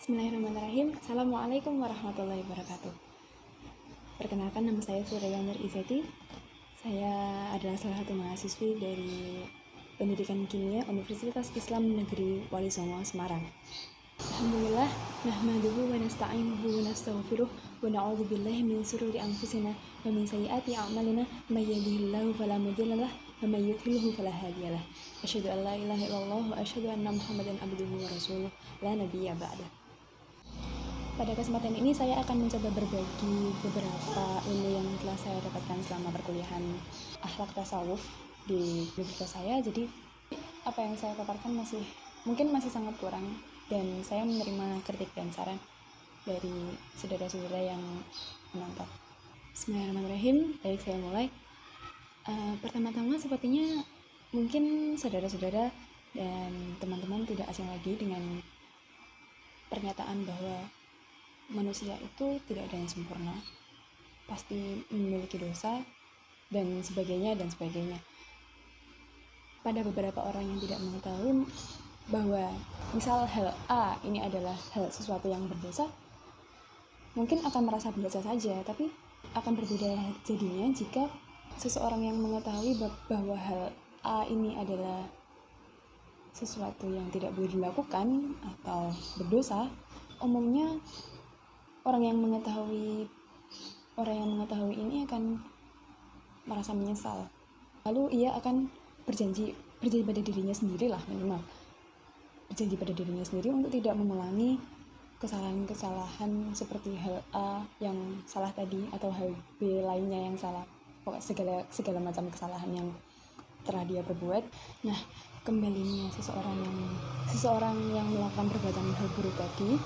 Bismillahirrahmanirrahim. Assalamualaikum warahmatullahi wabarakatuh. Perkenalkan, nama saya Surya Izeti. Saya adalah salah satu mahasiswi dari Pendidikan Kimia Universitas Islam Negeri Wali Songo, Semarang. Alhamdulillah, nahmaduhu wa nasta'inuhu wa nastaghfiruh wa na'udzu billahi min shururi anfusina wa min sayyiati a'malina may yahdihillahu fala mudhillalah wa may yudhlilhu fala hadiyalah. Asyhadu an la ilaha illallah wa asyhadu anna Muhammadan abduhu wa rasuluh la nabiyya ba'da. Pada kesempatan ini saya akan mencoba berbagi beberapa ilmu yang telah saya dapatkan selama perkuliahan akhlak tasawuf di universitas saya. Jadi apa yang saya paparkan mungkin masih sangat kurang, dan saya menerima kritik dan saran dari saudara-saudara yang menonton. Bismillahirrahmanirrahim. Baik, saya mulai. Pertama-tama sepertinya mungkin saudara-saudara dan teman-teman tidak asing lagi dengan pernyataan bahwa manusia itu tidak ada yang sempurna, pasti memiliki dosa, dan sebagainya. Pada beberapa orang yang tidak mengetahui bahwa misal hal A ini adalah sesuatu yang berdosa, mungkin akan merasa biasa saja, tapi akan berbeda jadinya jika seseorang yang mengetahui bahwa hal A ini adalah sesuatu yang tidak boleh dilakukan atau berdosa. Umumnya orang yang mengetahui ini akan merasa menyesal. Lalu ia akan berjanji pada dirinya sendiri lah, minimal berjanji pada dirinya sendiri untuk tidak mengulangi kesalahan seperti hal A yang salah tadi atau hal B lainnya yang salah. Pokoknya segala macam kesalahan yang telah dia perbuat. Nah, kembalinya seseorang yang melakukan perbuatan hal buruk tadi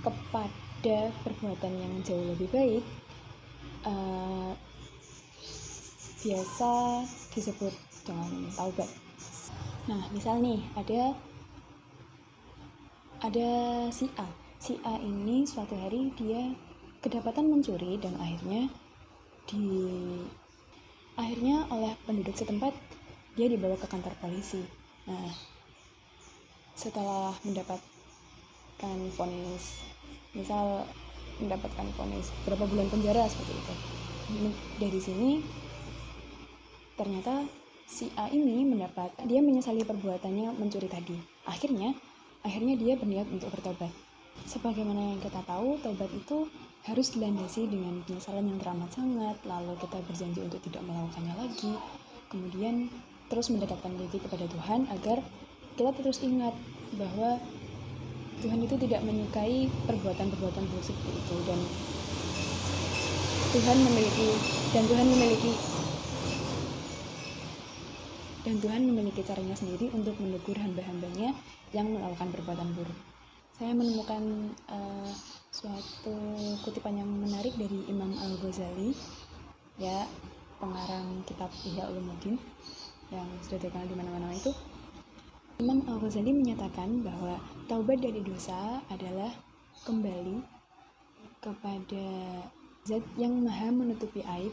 kepada perbuatan yang jauh lebih baik, biasa disebut dengan taubat. Nah, misal nih ada si A ini suatu hari dia kedapatan mencuri, dan akhirnya oleh penduduk setempat dia dibawa ke kantor polisi. Nah, setelah mendapatkan vonis berapa bulan penjara seperti itu. Dari sini ternyata si A ini dia menyesali perbuatannya mencuri tadi. Akhirnya dia berniat untuk bertobat. Sebagaimana yang kita tahu, taubat itu harus dilandasi dengan penyesalan yang teramat sangat, lalu kita berjanji untuk tidak melakukannya lagi, kemudian terus mendekatkan diri kepada Tuhan agar kita terus ingat bahwa Tuhan itu tidak menyukai perbuatan-perbuatan buruk seperti itu, dan Tuhan memiliki caranya sendiri untuk menegur hamba-hambanya yang melakukan perbuatan buruk. Saya menemukan suatu kutipan yang menarik dari Imam Al-Ghazali, ya, pengarang kitab Ihya Ulumuddin yang sudah dikenal di mana-mana itu. Imam Al-Ghazali menyatakan bahwa taubat dari dosa adalah kembali kepada Zat yang maha menutupi aib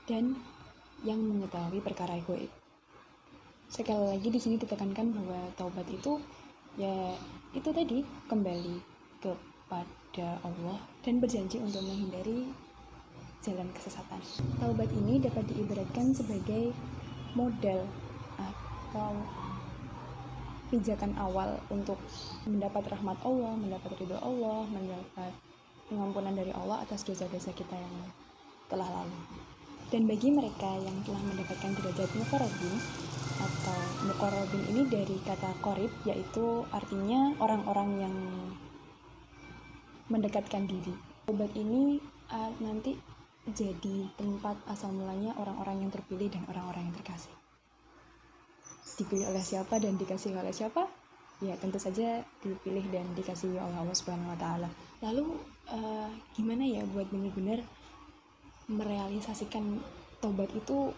dan yang mengetahui perkara gaib. Sekali lagi di sini ditekankan bahwa taubat itu ya itu tadi, kembali kepada Allah dan berjanji untuk menghindari jalan kesesatan. Taubat ini dapat diibaratkan sebagai modal atau pijakan awal untuk mendapat rahmat Allah, mendapat ridho Allah, mendapat pengampunan dari Allah atas dosa-dosa kita yang telah lalu. Dan bagi mereka yang telah mendapatkan derajat muqarrabin, atau muqarrabin ini dari kata qorib, yaitu artinya orang-orang yang mendekatkan diri. Taubat ini nanti jadi tempat asal mulanya orang-orang yang terpilih dan orang-orang yang terkasih. Dipilih oleh siapa dan dikasih oleh siapa? Ya, tentu saja dipilih dan dikasihi oleh Allah Subhanahu wa taala. Lalu gimana ya buat benar-benar merealisasikan taubat itu,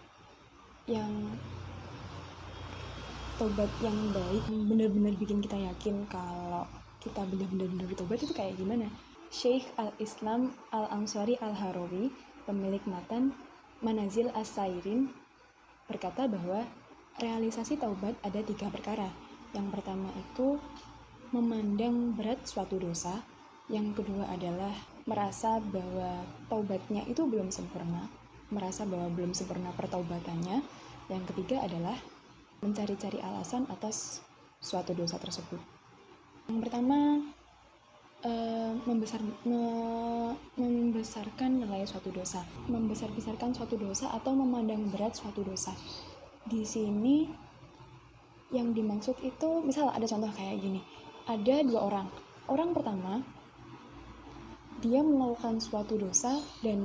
taubat yang baik, benar-benar bikin kita yakin kalau kita benar-benar bertobat itu kayak gimana? Syekh Al-Islam Al-Ansari Al-Harawi, pemilik matan Manazil As-Sairin, berkata bahwa realisasi taubat ada 3 perkara. Yang pertama itu memandang berat suatu dosa. Yang kedua adalah merasa bahwa taubatnya itu belum sempurna, merasa bahwa belum sempurna pertaubatannya. Yang ketiga adalah mencari-cari alasan atas suatu dosa tersebut. Yang pertama, membesarkan nilai suatu dosa, membesar-besarkan suatu dosa atau memandang berat suatu dosa. Di sini yang dimaksud itu, misal ada contoh kayak gini, ada dua orang. Orang pertama, dia melakukan suatu dosa dan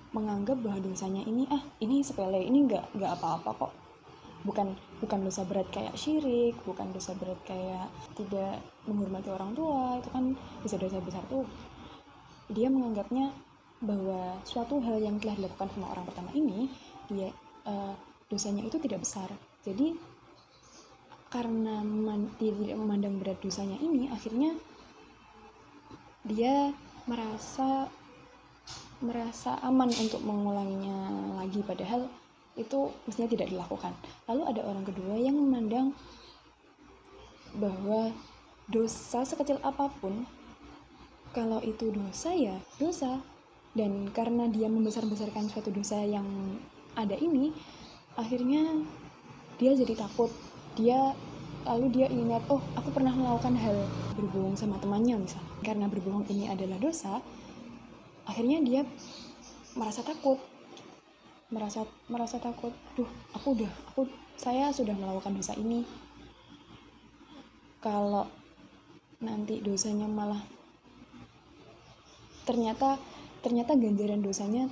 menganggap bahwa dosanya ini sepele, ini nggak apa-apa kok, bukan dosa berat kayak syirik, bukan dosa berat kayak tidak menghormati orang tua, itu kan bisa dosa besar tuh. Dia menganggapnya bahwa suatu hal yang telah dilakukan sama orang pertama ini, dia dosanya itu tidak besar. Jadi karena tidak memandang berat dosanya ini, akhirnya dia merasa aman untuk mengulanginya lagi, padahal itu mestinya tidak dilakukan. Lalu ada orang kedua yang memandang bahwa dosa sekecil apapun, kalau itu dosa ya dosa, dan karena dia membesar-besarkan suatu dosa yang ada ini, akhirnya dia jadi takut. Lalu dia ingat, oh aku pernah melakukan hal berbohong sama temannya misal. Karena berbohong ini adalah dosa, akhirnya dia merasa takut, saya sudah melakukan dosa ini. Kalau nanti dosanya malah ternyata ganjaran dosanya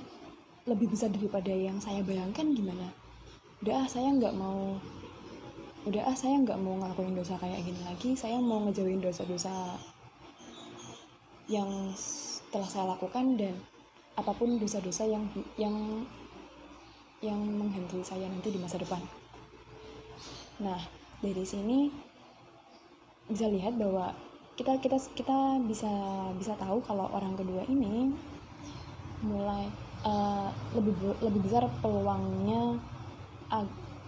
lebih besar daripada yang saya bayangkan, gimana? Saya nggak mau ngelakuin dosa kayak gini lagi. Saya mau ngejauhin dosa-dosa yang telah saya lakukan, dan apapun dosa-dosa yang menghantui saya nanti di masa depan. Nah, dari sini bisa lihat bahwa kita bisa tahu kalau orang kedua ini mulai lebih besar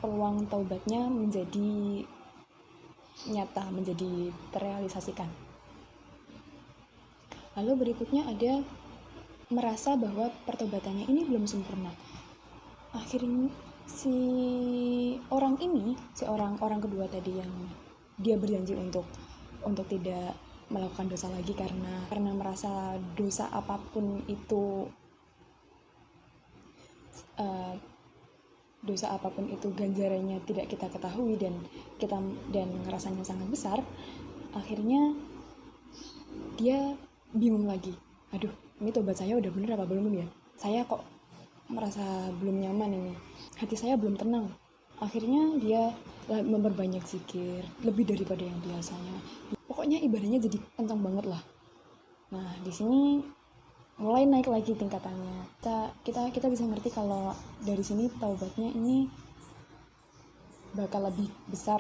peluang taubatnya menjadi nyata, menjadi terrealisasikan. Lalu berikutnya ada merasa bahwa pertobatannya ini belum sempurna. Akhirnya si orang kedua tadi yang dia berjanji untuk tidak melakukan dosa lagi karena merasa dosa apapun itu ganjarannya tidak kita ketahui dan ngerasanya sangat besar. Akhirnya dia bingung lagi, aduh ini tobat saya udah bener apa belum ya, saya kok merasa belum nyaman ini, hati saya belum tenang. Akhirnya dia memperbanyak zikir lebih daripada yang biasanya, pokoknya ibadahnya jadi kencang banget lah. Nah, di sini mulai naik lagi tingkatannya. Kita bisa ngerti kalau dari sini taubatnya ini bakal lebih besar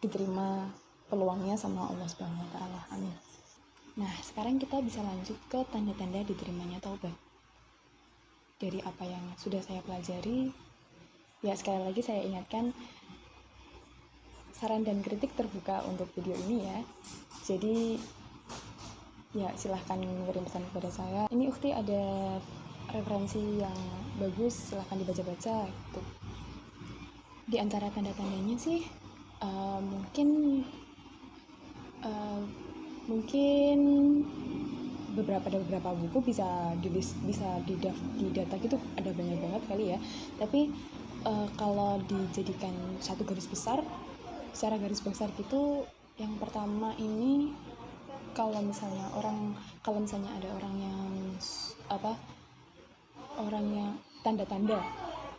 diterima peluangnya sama Allah Subhanahu wa taala. Amin. Nah, sekarang kita bisa lanjut ke tanda-tanda diterimanya taubat. Dari apa yang sudah saya pelajari, ya sekali lagi saya ingatkan, saran dan kritik terbuka untuk video ini ya. Jadi ya silahkan ngirim pesan kepada saya. Ini Ukti ada referensi yang bagus, silahkan dibaca-baca gitu. Di antara tanda-tandanya sih mungkin beberapa buku bisa didata gitu, ada banyak banget kali ya. Tapi kalau dijadikan satu garis besar, secara garis besar gitu, yang pertama ini kalau misalnya ada orang yang tanda-tanda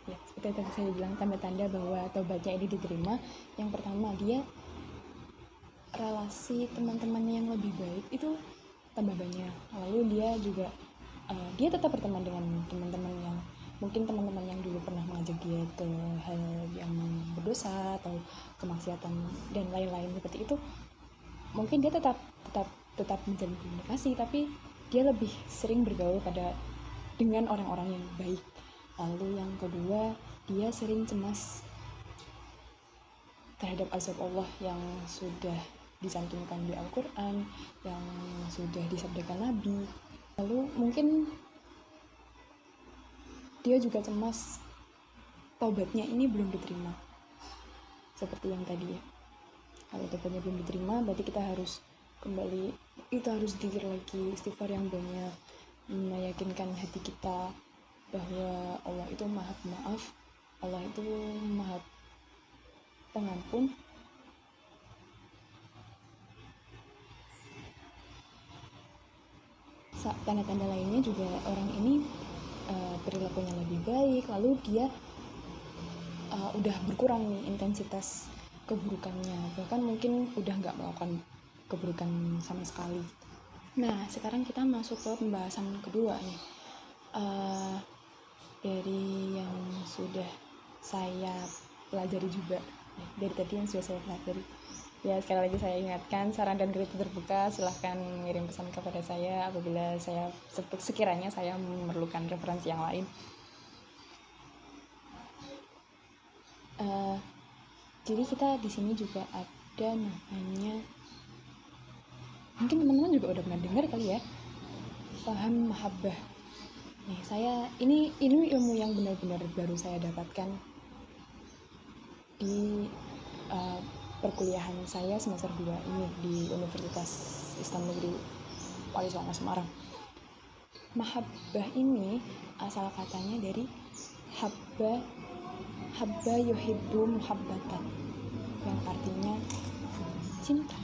ya, seperti tadi saya bilang, tanda-tanda bahwa taubatnya ini diterima. Yang pertama, dia relasi teman-temannya yang lebih baik itu tambah banyak. Lalu dia juga dia tetap berteman dengan teman-teman yang dulu pernah mengajak dia ke hal yang berdosa atau kemaksiatan dan lain-lain seperti itu. Mungkin dia tetap menjalin komunikasi, tapi dia lebih sering bergaul dengan orang-orang yang baik. Lalu yang kedua, dia sering cemas terhadap azab Allah yang sudah dicantumkan di Al-Quran, yang sudah disabdakan Nabi. Lalu mungkin dia juga cemas taubatnya ini belum diterima, seperti yang tadi ya. Kalau taubatnya belum diterima, berarti kita harus kembali, kita harus zikir lagi, istighfar yang banyak, meyakinkan hati kita bahwa Allah itu maha pemaaf, Allah itu maha pengampun. Tanda-tanda lainnya juga orang ini perilakunya lebih baik, lalu dia udah berkurang nih intensitas keburukannya, bahkan mungkin udah nggak melakukan keburukan sama sekali. Nah, sekarang kita masuk ke pembahasan kedua nih. Dari yang sudah saya pelajari juga, dari tadi yang sudah saya pelajari. Ya, sekali lagi saya ingatkan, saran dan kritik terbuka, silahkan mengirim pesan kepada saya apabila saya sekiranya saya memerlukan referensi yang lain. Jadi kita di sini juga ada namanya, mungkin teman-teman juga udah pernah dengar kali ya, paham mahabbah. Nih, saya ini ilmu yang benar-benar baru saya dapatkan di perkuliahan saya semester 2 ini di Universitas Islam Negeri Wali Songo Semarang. Mahabbah ini asal katanya dari habba yuhibbu muhabbatan, yang artinya cinta.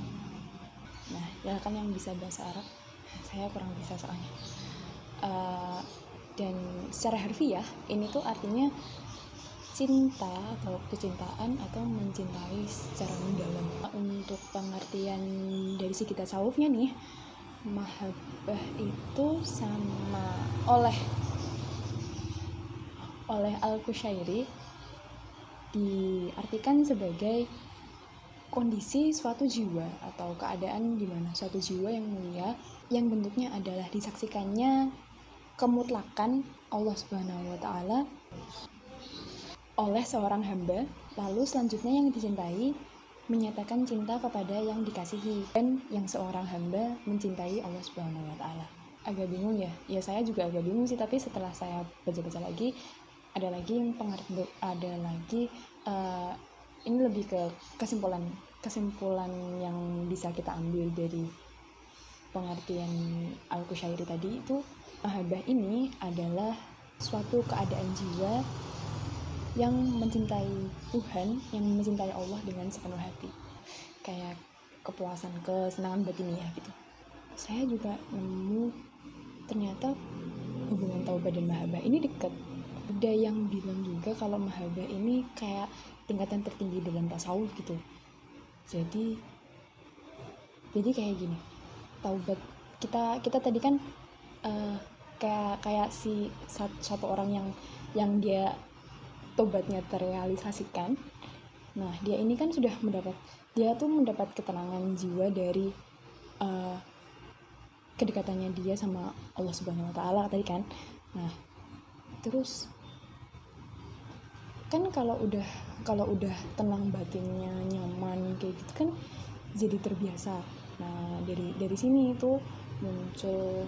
Nah, ya kan yang bisa bahasa Arab, saya kurang bisa soalnya. Dan secara harfiah ini tuh artinya cinta atau kecintaan atau mencintai secara mendalam. Untuk pengertian dari segi tasawufnya nih, mahabbah itu sama oleh Al-Qushairi diartikan sebagai kondisi suatu jiwa atau keadaan di mana suatu jiwa yang mulia yang bentuknya adalah disaksikannya kemutlakan Allah Subhanahu wa taala oleh seorang hamba, lalu selanjutnya yang dicintai menyatakan cinta kepada yang dikasihi, dan yang seorang hamba mencintai Allah Subhanahu wa taala. Agak bingung ya? Ya saya juga agak bingung sih, tapi setelah saya baca-baca lagi, ada lagi ini lebih ke kesimpulan yang bisa kita ambil dari pengertian Al-Qushairi tadi itu. Mahabbah ini adalah suatu keadaan jiwa yang mencintai Tuhan, yang mencintai Allah dengan sepenuh hati, kayak kepuasan, kesenangan batin ya gitu. Saya juga nemu ternyata hubungan taubat dan mahabbah ini dekat. Ada yang bilang juga kalau mahabbah ini kayak tingkatan tertinggi dalam tasawuf gitu. Jadi kayak gini, taubat kita tadi kan kayak si satu orang yang dia tobatnya terrealisasikan. Nah, dia ini kan sudah mendapat ketenangan jiwa dari kedekatannya dia sama Allah Subhanahu wa taala tadi kan. Nah, terus kan kalau udah tenang batinnya, nyaman kayak gitu kan jadi terbiasa. Nah, dari sini itu muncul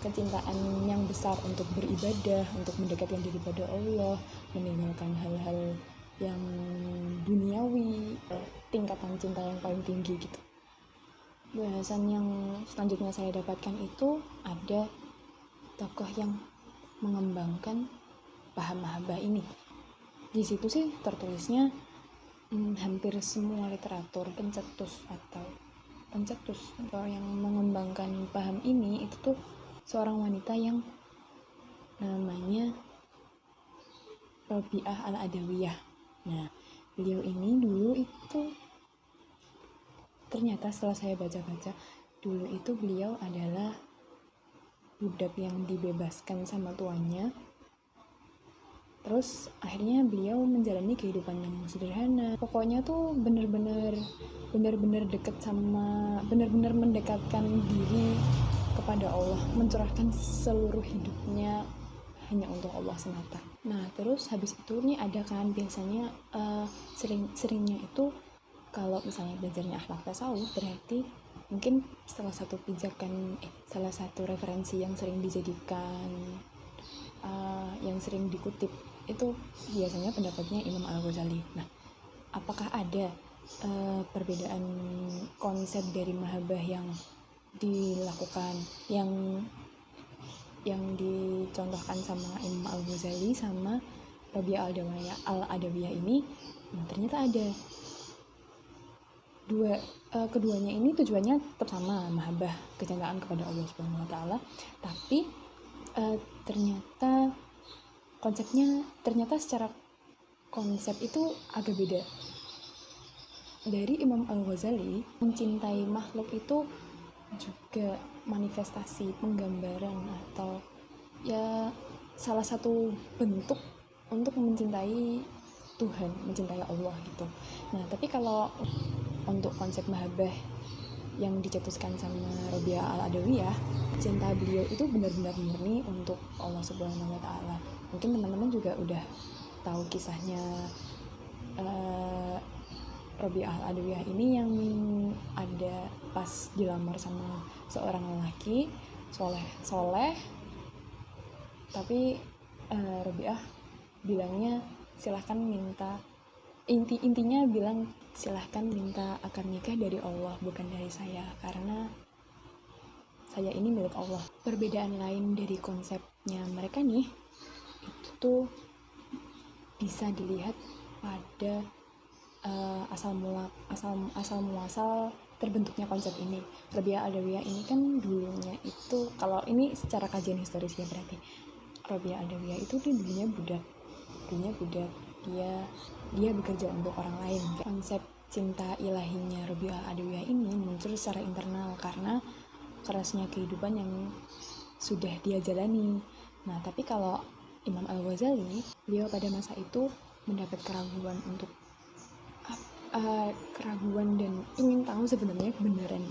kecintaan yang besar untuk beribadah, untuk mendekatkan diri pada Allah, meninggalkan hal-hal yang duniawi, tingkatan cinta yang paling tinggi gitu. Bahasan yang selanjutnya saya dapatkan itu ada tokoh yang mengembangkan paham mahabbah ini. Di situ sih tertulisnya hampir semua literatur pencetus atau yang mengembangkan paham ini itu tuh seorang wanita yang namanya Rabi'ah Al-Adawiyah. Nah, beliau ini dulu itu ternyata setelah saya baca-baca, dulu itu beliau adalah budak yang dibebaskan sama tuannya. Terus akhirnya beliau menjalani kehidupan yang sederhana. Pokoknya tuh bener-bener deket sama, bener-bener mendekatkan diri kepada Allah, mencurahkan seluruh hidupnya hanya untuk Allah semata. Nah, terus habis itu nih ada kan biasanya seringnya itu Kalau misalnya belajarnya akhlak tasawuf, berarti mungkin salah satu referensi yang sering dijadikan, yang sering dikutip itu biasanya pendapatnya Imam Al-Ghazali. Nah, apakah ada perbedaan konsep dari mahabbah yang dilakukan, yang dicontohkan sama Imam Al-Ghazali sama Rabi'ah Al-Adawiyah ini? Nah, ternyata ada. Keduanya ini tujuannya tetap sama, mahabbah, kecintaan kepada Allah Subhanahu wa taala, tapi ternyata secara konsep itu agak beda. Dari Imam Al-Ghazali, mencintai makhluk itu juga manifestasi, penggambaran, atau ya salah satu bentuk untuk mencintai Tuhan, mencintai Allah gitu. Nah, tapi kalau untuk konsep mahabbah yang dicetuskan sama Rabi'ah Al-Adawiyah, cinta beliau itu benar-benar murni untuk Allah Subhanahu wa taala. Mungkin teman-teman juga udah tahu kisahnya Rabi'ah Al-Adawiyah ini, yang ada pas dilamar sama seorang lelaki soleh, tapi Rabi'ah bilangnya silahkan minta, intinya bilang silahkan minta akad nikah dari Allah, bukan dari saya, karena saya ini milik Allah. Perbedaan lain dari konsepnya mereka nih, itu tuh bisa dilihat pada asal muasal terbentuknya konsep ini. Rabi'ah Al-Adawiyah ini kan dulunya itu, kalau ini secara kajian historisnya, berarti Rabi'ah Al-Adawiyah itu dia dulunya budak, dia bekerja untuk orang lain. Konsep cinta ilahinya Rabi'ah Al-Adawiyah ini muncul secara internal karena kerasnya kehidupan yang sudah dia jalani. Nah, tapi kalau Imam Al-Ghazali, beliau pada masa itu mendapat keraguan dan ingin tahu sebenarnya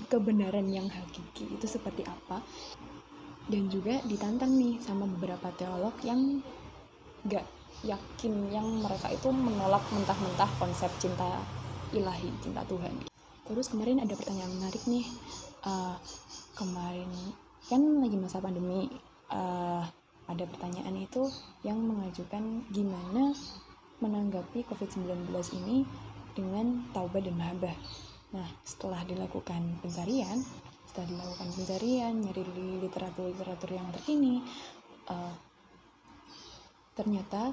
kebenaran yang hakiki itu seperti apa, dan juga ditantang nih sama beberapa teolog yang gak yakin, yang mereka itu menolak mentah-mentah konsep cinta ilahi, cinta Tuhan. Terus kemarin ada pertanyaan menarik nih, kemarin kan lagi masa pandemi, ada pertanyaan itu yang mengajukan gimana menanggapi COVID-19 ini dengan taubat dan mahabbah. Nah, setelah dilakukan pencarian, nyari literatur yang terkini, ternyata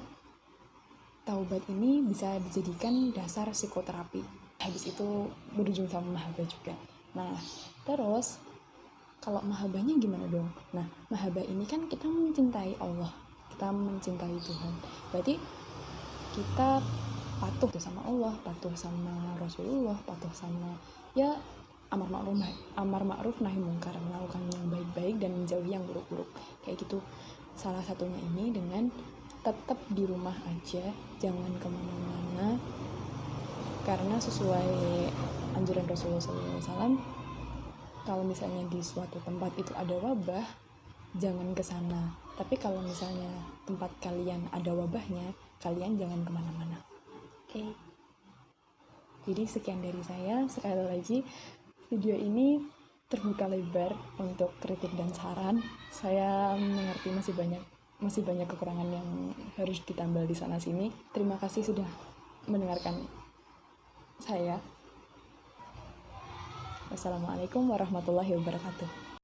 taubat ini bisa dijadikan dasar psikoterapi. Habis itu berujung sama mahabbah juga. Nah, terus kalau mahabbahnya gimana dong? Nah, mahabbah ini kan kita mencintai Allah, kita mencintai Tuhan. Berarti kita patuh sama Allah, patuh sama Rasulullah, patuh sama ya amar ma'ruf nahi mungkar, melakukan yang baik-baik dan menjauhi yang buruk-buruk, kayak gitu. Salah satunya ini dengan tetap di rumah aja, jangan kemana-mana, karena sesuai anjuran Rasulullah SAW, kalau misalnya di suatu tempat itu ada wabah, jangan ke sana. Tapi kalau misalnya tempat kalian ada wabahnya, kalian jangan kemana-mana. Oke. Jadi sekian dari saya. Sekali lagi, video ini terbuka lebar untuk kritik dan saran. Saya mengerti masih banyak kekurangan yang harus ditambal di sana sini. Terima kasih sudah mendengarkan saya. Wassalamualaikum warahmatullahi wabarakatuh.